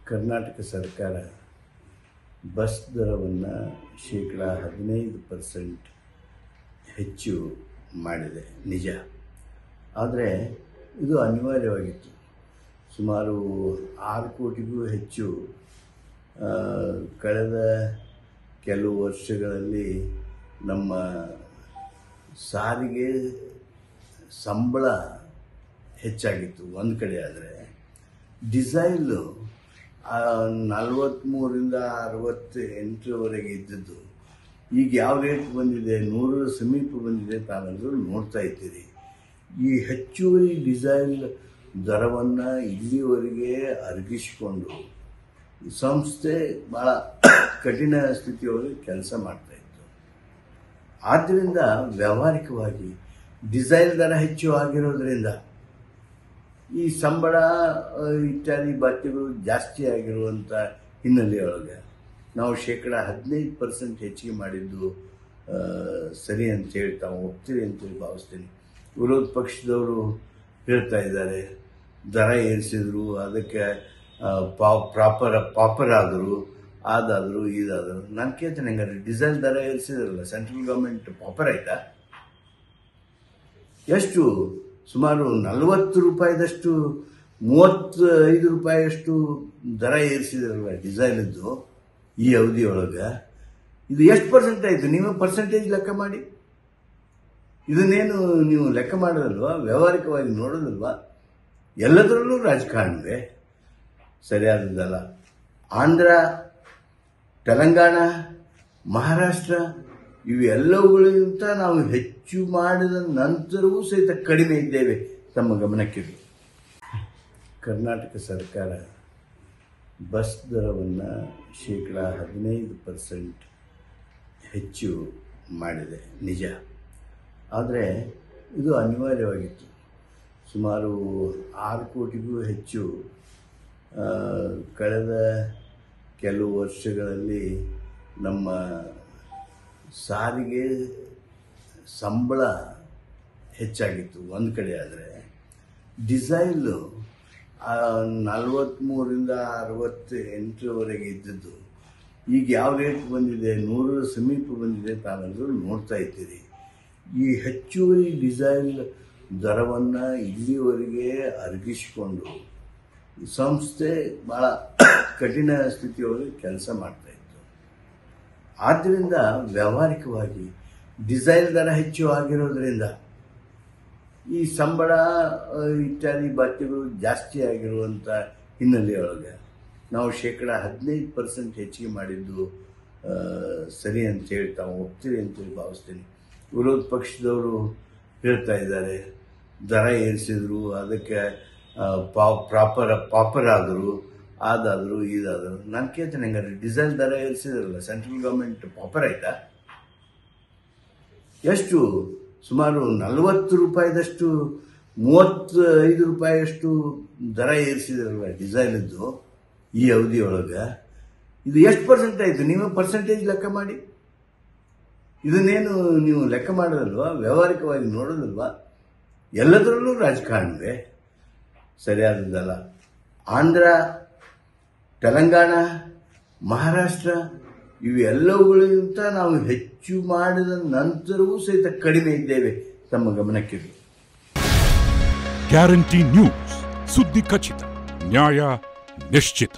ಕರ್ನಾಟಕ ಸರ್ಕಾರ ಬಸ್ ದರವನ್ನು ಶೇಕಡ 15% ಹೆಚ್ಚು ಮಾಡಿದೆ ನಿಜ. ಆದರೆ ಇದು ಅನಿವಾರ್ಯವಾಗಿತ್ತು. ಸುಮಾರು 6 ಕೋಟಿಗೂ ಹೆಚ್ಚು ಕಳೆದ ಕೆಲವು ವರ್ಷಗಳಲ್ಲಿ ನಮ್ಮ ಸಾರಿಗೆ ಸಂಬಳ ಹೆಚ್ಚಾಗಿತ್ತು ಒಂದು ಕಡೆ. ಆದರೆ ಡಿಸೈಲು 43ರಿಂದ 68ವರೆಗೆ ಇದ್ದದ್ದು ಈಗ ಯಾವ ರೇಟ್ ಬಂದಿದೆ, 100 ಸಮೀಪ ಬಂದಿದೆ ತಾವೆಲ್ಲರೂ ನೋಡ್ತಾ ಇದ್ದೀರಿ. ಈ ಹೆಚ್ಚುವರಿ ಡಿಸೈಲ್ ದರವನ್ನು ಇಲ್ಲಿವರೆಗೆ ಅರಗಿಸಿಕೊಂಡು ಸಂಸ್ಥೆ ಭಾಳ ಕಠಿಣ ಸ್ಥಿತಿಯೊಳಗೆ ಕೆಲಸ ಮಾಡ್ತಾಯಿತ್ತು. ಆದ್ದರಿಂದ ವ್ಯಾವಹಾರಿಕವಾಗಿ ಡಿಸೈಲ್ ದರ ಹೆಚ್ಚು ಆಗಿರೋದ್ರಿಂದ ಈ ಸಂಬಳ ಇತ್ಯಾದಿ ಬಾಧ್ಯಗಳು ಜಾಸ್ತಿ ಆಗಿರುವಂಥ ಹಿನ್ನೆಲೆಯೊಳಗೆ ನಾವು ಶೇಕಡ 15% ಹೆಚ್ಚಿಗೆ ಮಾಡಿದ್ದು ಸರಿ ಅಂತೇಳಿ ತಾವು ಒಪ್ತೀರಿ ಅಂತೇಳಿ ಭಾವಿಸ್ತೀನಿ. ವಿರೋಧ ಪಕ್ಷದವರು ಹೇಳ್ತಾ ಇದ್ದಾರೆ ದರ ಏರಿಸಿದ್ರು, ಅದಕ್ಕೆ ಪಾಪರ್ ಆದರು, ಅದಾದರು ಇದಾದರು. ನಾನು ಕೇಳ್ತೇನೆ, ಹಂಗಾರೆ ಡಿಸೈಲ್ ದರ ಏರಿಸಿದ್ರಲ್ಲ, ಸೆಂಟ್ರಲ್ ಗೌರ್ಮೆಂಟ್ ಪಾಪರ್ ಆಯ್ತಾ? ಎಷ್ಟು? ಸುಮಾರು 40 ರೂಪಾಯಿದಷ್ಟು, 35 ರೂಪಾಯಿಯಷ್ಟು ದರ ಏರಿಸಿದ್ರಲ್ಲ ಡಿಸೈಲದ್ದು ಈ ಅವಧಿಯೊಳಗೆ. ಇದು ಎಷ್ಟು ಪರ್ಸೆಂಟ್ ಆಯಿತು? ನೀವು ಪರ್ಸೆಂಟೇಜ್ ಲೆಕ್ಕ ಮಾಡಿ. ಇದನ್ನೇನು ನೀವು ಲೆಕ್ಕ ಮಾಡೋದಲ್ವಾ? ವ್ಯಾವಹಾರಿಕವಾಗಿ ನೋಡೋದಲ್ವಾ? ಎಲ್ಲದರಲ್ಲೂ ರಾಜಕಾರಣವೇ ಸರಿಯಾದದ್ದಲ್ಲ. ಆಂಧ್ರ, ತೆಲಂಗಾಣ, ಮಹಾರಾಷ್ಟ್ರ ಇವೆಲ್ಲವುಗಳಿಗಿಂತ ನಾವು ಹೆಚ್ಚು ಮಾಡಿದ ನಂತರವೂ ಸಹಿತ ಕಡಿಮೆ ಇದ್ದೇವೆ. ತಮ್ಮ ಗಮನಕ್ಕಿರಲಿ. ಕರ್ನಾಟಕ ಸರ್ಕಾರ ಬಸ್ ದರವನ್ನು ಶೇಕಡ 15% ಹೆಚ್ಚು ಮಾಡಿದೆ ನಿಜ. ಆದರೆ ಇದು ಅನಿವಾರ್ಯವಾಗಿತ್ತು. ಸುಮಾರು 6 ಕೋಟಿಗೂ ಹೆಚ್ಚು ಕಳೆದ ಕೆಲವು ವರ್ಷಗಳಲ್ಲಿ ನಮ್ಮ ಸಾರಿಗೆ ಸಂಬಳ ಹೆಚ್ಚಾಗಿತ್ತು ಒಂದು ಕಡೆ. ಆದರೆ ಡಿಸೈಲು 43ರಿಂದ 68ವರೆಗೆ ಇದ್ದದ್ದು ಈಗ ಯಾವ ರೇಟ್ ಬಂದಿದೆ, 100 ಸಮೀಪ ಬಂದಿದೆ ತಾವೆಲ್ಲರೂ ನೋಡ್ತಾ ಇದ್ದೀರಿ. ಈ ಹೆಚ್ಚುವರಿ ಡಿಸೈಲ್ ದರವನ್ನು ಇಲ್ಲಿವರೆಗೆ ಅರಗಿಸಿಕೊಂಡು ಸಂಸ್ಥೆ ಭಾಳ ಕಠಿಣ ಸ್ಥಿತಿಯೊಳಗೆ ಕೆಲಸ ಮಾಡ್ತಾಯಿತ್ತು. ಆದ್ದರಿಂದ ವ್ಯಾವಹಾರಿಕವಾಗಿ ಡಿಸೈಲ್ ದರ ಹೆಚ್ಚು ಆಗಿರೋದ್ರಿಂದ ಈ ಸಂಬಳ ಇತ್ಯಾದಿ ಬಾಧ್ಯಗಳು ಜಾಸ್ತಿ ಆಗಿರುವಂಥ ಹಿನ್ನೆಲೆಯೊಳಗೆ ನಾವು ಶೇಕಡ 15% ಹೆಚ್ಚಿಗೆ ಮಾಡಿದ್ದು ಸರಿ ಅಂತೇಳಿ ತಾವು ಒಪ್ತೀರಿ ಅಂತೇಳಿ ಭಾವಿಸ್ತೀನಿ. ವಿರೋಧ ಪಕ್ಷದವರು ಹೇಳ್ತಾ ಇದ್ದಾರೆ ದರ ಏರಿಸಿದ್ರು, ಅದಕ್ಕೆ ಪಾಪರ್ ಆದರು, ಅದಾದರು ಇದಾದರು. ನಾನು ಕೇಳ್ತೇನೆ, ಹಂಗಾರೆ ಡಿಸೈಲ್ ದರ ಏರಿಸಿದ್ರಲ್ಲ, ಸೆಂಟ್ರಲ್ ಗೌರ್ಮೆಂಟ್ ಪಾಪರ್ ಆಯ್ತಾ? ಎಷ್ಟು? ಸುಮಾರು 40 ರೂಪಾಯಿದಷ್ಟು, 35 ರೂಪಾಯಿಯಷ್ಟು ದರ ಏರಿಸಿದ್ರಲ್ಲ ಡಿಸೈಲದ್ದು ಈ ಅವಧಿಯೊಳಗೆ. ಇದು ಎಷ್ಟು ಪರ್ಸೆಂಟ್ ಆಯಿತು? ನೀವು ಪರ್ಸೆಂಟೇಜ್ ಲೆಕ್ಕ ಮಾಡಿ. ಇದನ್ನೇನು ನೀವು ಲೆಕ್ಕ ಮಾಡೋದಲ್ವಾ? ವ್ಯಾವಹಾರಿಕವಾಗಿ ನೋಡೋದಲ್ವಾ? ಎಲ್ಲದರಲ್ಲೂ ರಾಜಕಾರಣವೇ ಸರಿಯಾದದ್ದಲ್ಲ. ಆಂಧ್ರ, ತೆಲಂಗಾಣ, ಮಹಾರಾಷ್ಟ್ರ ಇವೆಲ್ಲವುಗಳಿಗಿಂತ ನಾವು ಹೆಚ್ಚು ಮಾಡಿದ ನಂತರವೂ ಸಹಿತ ಕಡಿಮೆ ಇದ್ದೇವೆ. ತಮ್ಮ ಗಮನಕ್ಕಿರಲಿ. ಗ್ಯಾರಂಟಿ ನ್ಯೂಸ್, ಸುದ್ದಿ ಖಚಿತ, ನ್ಯಾಯ ನಿಶ್ಚಿತ.